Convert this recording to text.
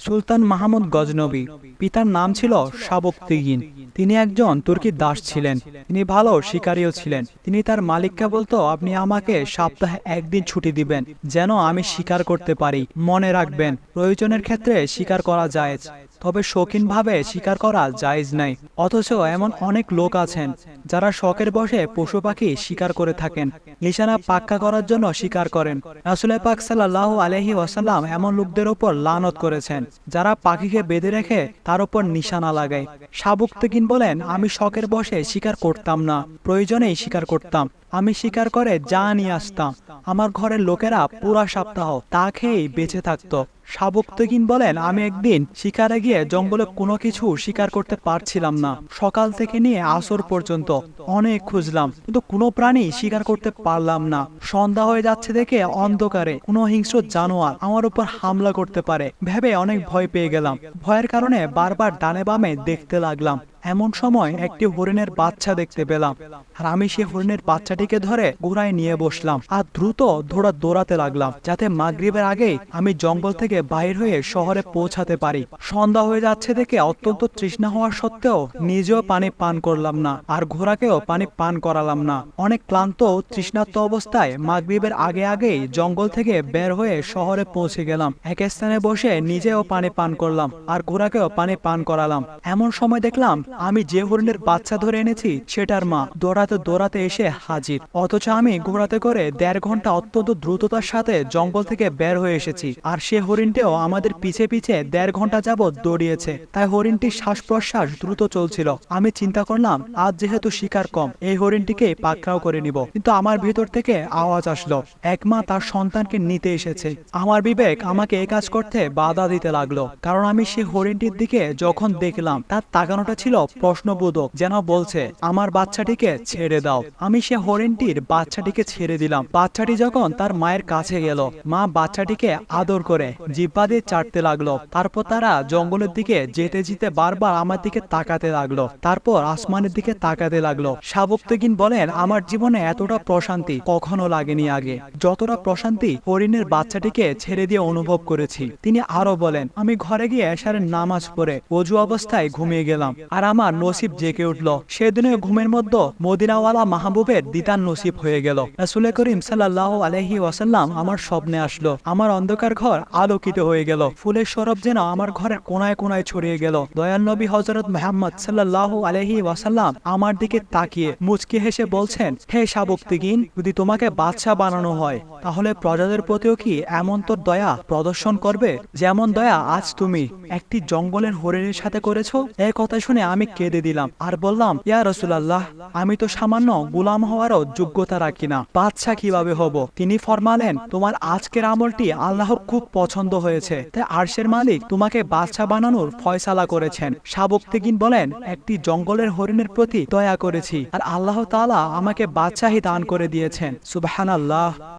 সুলতান মাহমুদ গজনবী। পিতার নাম ছিল শাবুকতীগিন। তিনি একজন তুর্কির দাস ছিলেন। তিনি ভালো শিকারীও ছিলেন। তিনি তার মালিককে বলতো, আপনি আমাকে সপ্তাহে একদিন ছুটি দিবেন যেন আমি শিকার করতে পারি। মনে রাখবেন, প্রয়োজনের ক্ষেত্রে শিকার করা জায়েজ, তবে শৌখিনভাবে শিকার করা জায়েজ নাই। অথচ এমন অনেক লোক আছেন যারা শখের বশে পশু পাখি শিকার করে থাকেন, নিশানা পাক্কা করার জন্য শিকার করেন। রাসূল পাক সাল্লাল্লাহু আলাইহি ওয়াসাল্লাম এমন লোকদের উপর লানত করেছেন যারা পাখিকে বেঁধে রেখে তার উপর নিশানা লাগায়। শাবুকতীগিন বলেন, আমি শখের বশে শিকার করতাম না, প্রয়োজনেই শিকার করতাম। আমি শিকার করে যা নিয়ে আসতাম, আমার ঘরের লোকেরা পুরা সপ্তাহ তা খেয়েই বেঁচে থাকতো। শাবুকতীগিন বলেন, আমি একদিন শিকারে গিয়ে জঙ্গলে কোনো কিছু শিকার করতে পারছিলাম না। সকাল থেকে নিয়ে আসর পর্যন্ত অনেক খুঁজলাম, কিন্তু কোনো প্রাণী শিকার করতে পারলাম না। সন্ধ্যা হয়ে যাচ্ছে দেখে অন্ধকারে কোনো হিংস্র জানোয়ার আমার উপর হামলা করতে পারে ভেবে অনেক ভয় পেয়ে গেলাম। ভয়ের কারণে বারবার ডানে বামে দেখতে লাগলাম। এমন সময় একটি হরিণের বাচ্চা দেখতে পেলাম, আর আমি সেই হরিণের বাচ্চাটিকে ধরে ঘোড়ায় নিয়ে বসলাম আর দ্রুত দৌড়াতে লাগলাম, যাতে মাগরিবের আগেই আমি জঙ্গল থেকে বাইর হয়ে শহরে পৌঁছাতে পারি। সন্ধ্যা হয়ে যাচ্ছে দেখে অত্যন্ত তৃষ্ণা হওয়া সত্ত্বেও নিজেও পানি পান করলাম না, আর ঘোড়াকেও পানি পান করালাম না। অনেক ক্লান্ত ও তৃষ্ণার্ত অবস্থায় মাগরিবের আগেই জঙ্গল থেকে বের হয়ে শহরে পৌঁছে গেলাম। এক স্থানে বসে নিজেও পানি পান করলাম আর ঘোড়াকেও পানি পান করালাম। এমন সময় দেখলাম আমি যে হরিণের বাচ্চা ধরে এনেছি সেটার মা দৌড়াতে এসে হাজির। অথচ আমি ঘোড়াতে করে 1.5 ঘন্টা অত্যন্ত দ্রুততার সাথে জঙ্গল থেকে বের হয়ে এসেছি, আর সে হরিণটিও আমাদের পিছে 1.5 ঘন্টা যাবৎ দৌড়িয়েছে। তাই হরিণটির শ্বাস প্রশ্বাস দ্রুত চলছিল। আমি চিন্তা করলাম, আজ যেহেতু শিকার কম, এই হরিণটিকে পাকড়াও করে নিব। কিন্তু আমার ভিতর থেকে আওয়াজ আসলো, এক মা তার সন্তানকে নিতে এসেছে। আমার বিবেক আমাকে এই কাজ করতে বাধা দিতে লাগলো, কারণ আমি সেই হরিণটির দিকে যখন দেখলাম তার তাকানোটা ছিল প্রশ্নবোধক, যেন বলছে, আমার বাচ্চাটিকে ছেড়ে দাও। আমি সে হরিণটির বাচ্চাটিকে ছেড়ে দিলাম। বাচ্চাটি যখন তার মায়ের কাছে গেল, মা বাচ্চাটিকে আদর করে জিহ্বা দিয়ে চাটতে লাগলো। তারপর তারা জঙ্গলের দিকে যেতে বারবার আমার দিকে তাকাতে লাগলো, তারপর আসমানের দিকে তাকাতে লাগলো। শাবুকতীগিন বলেন, আমার জীবনে এতটা প্রশান্তি কখনো লাগেনি আগে, যতটা প্রশান্তি হরিণের বাচ্চাটিকে ছেড়ে দিয়ে অনুভব করেছি। তিনি আরো বলেন, আমি ঘরে গিয়ে এশারের নামাজ পড়ে ওযু অবস্থায় ঘুমিয়ে গেলাম, আর আমার নসিব জেগে উঠল। সেদিনে ঘুমের মধ্যে মদিনাওয়ালা মাহবুবের দিদার নসিব হয়ে গেল। রাসূল করিম সাল্লাল্লাহু আলাইহি ওয়াসাল্লাম আমার স্বপ্নে আসলো। আমার অন্ধকার ঘর আলোকিত হয়ে গেল। ফুলের সরব যেন আমার ঘরের কোনায় কোনায় ছড়িয়ে গেল। দয়াল নবী হযরত মুহাম্মদ সাল্লাল্লাহু আলাইহি ওয়াসাল্লাম আমার দিকে তাকিয়ে মুচকি হেসে বলছেন, হে শাবুকতীগিন, যদি তোমাকে বাদশা বানানো হয় তাহলে প্রজাদের প্রতিও কি এমন তোর দয়া প্রদর্শন করবে, যেমন দয়া আজ তুমি একটি জঙ্গলের হরিণের সাথে করেছো? এই কথা শুনে আমি কেঁদে দিলাম আর বললাম, ইয়া রাসূলুল্লাহ, আমি তো সামান্য গোলাম হওয়ারও যোগ্যতা রাখি না, বাদশা কিভাবে হব? তিনি ফরমালেন, তোমার আজকের আমলটি আল্লাহর খুব পছন্দ হয়েছে, তাই আরশের মালিক তোমাকে বাদশা বানানোর ফয়সালা করেছেন। শাবুকতীগিন বলেন, একটি জঙ্গলের হরিণের প্রতি দয়া করেছি, আর আল্লাহ তাআলা আমাকে বাদশাহী দান করে দিয়েছেন। সুবহানাল্লাহ।